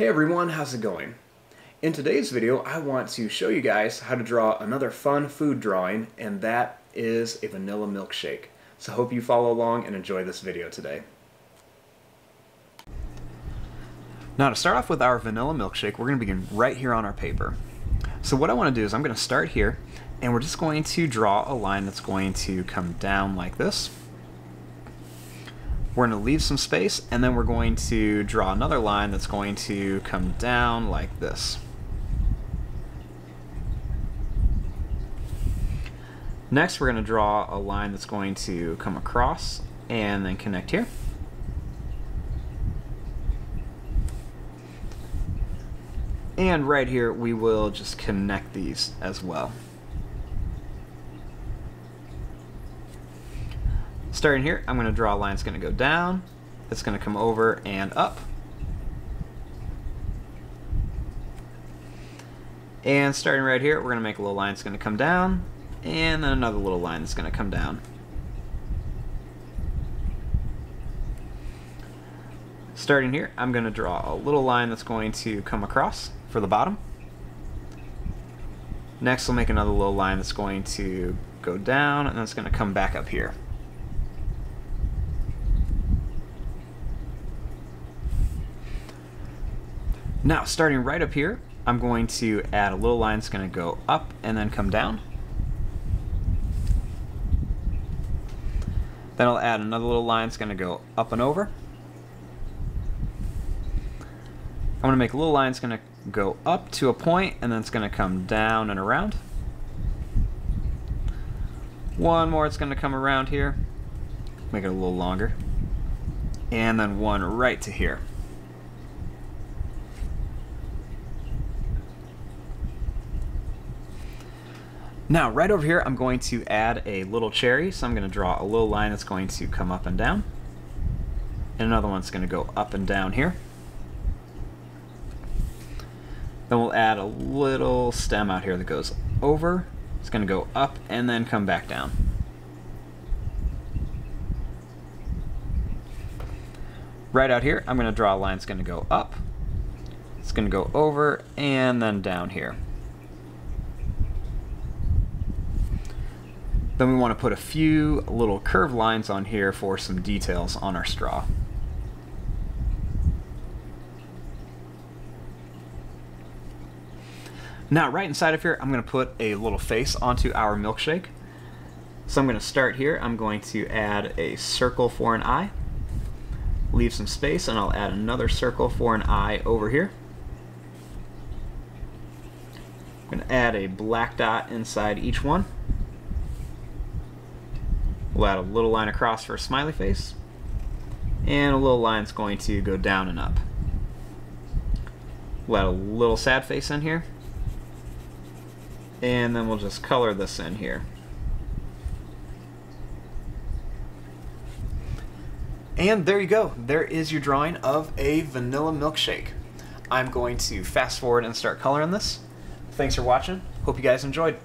Hey everyone, how's it going? In today's video, I want to show you guys how to draw another fun food drawing, and that is a vanilla milkshake. So hope you follow along and enjoy this video today. Now to start off with our vanilla milkshake, we're going to begin right here on our paper. So what I want to do is I'm going to start here, and we're just going to draw a line that's going to come down like this. We're going to leave some space, and then we're going to draw another line that's going to come down like this. Next, we're going to draw a line that's going to come across and then connect here. And right here, we will just connect these as well. Starting here, I'm going to draw a line that's going to go down, it's going to come over and up. And starting right here, we're going to make a little line that's going to come down, and then another little line that's going to come down. Starting here, I'm going to draw a little line that's going to come across for the bottom. Next, we'll make another little line that's going to go down, and then it's going to come back up here. Now, starting right up here, I'm going to add a little line that's going to go up and then come down. Then I'll add another little line that's going to go up and over. I'm going to make a little line that's going to go up to a point, and then it's going to come down and around. One more, it's going to come around here. Make it a little longer. And then one right to here. Now, right over here, I'm going to add a little cherry, so I'm going to draw a little line that's going to come up and down. And another one that's going to go up and down here. Then we'll add a little stem out here that goes over. It's going to go up and then come back down. Right out here, I'm going to draw a line that's going to go up. It's going to go over and then down here. Then we want to put a few little curved lines on here for some details on our straw. Now right inside of here, I'm going to put a little face onto our milkshake. So I'm going to start here. I'm going to add a circle for an eye, leave some space, and I'll add another circle for an eye over here. I'm going to add a black dot inside each one. We'll add a little line across for a smiley face, and a little line that's going to go down and up. We'll add a little sad face in here, and then we'll just color this in here. And there you go. There is your drawing of a vanilla milkshake. I'm going to fast forward and start coloring this. Thanks for watching. Hope you guys enjoyed.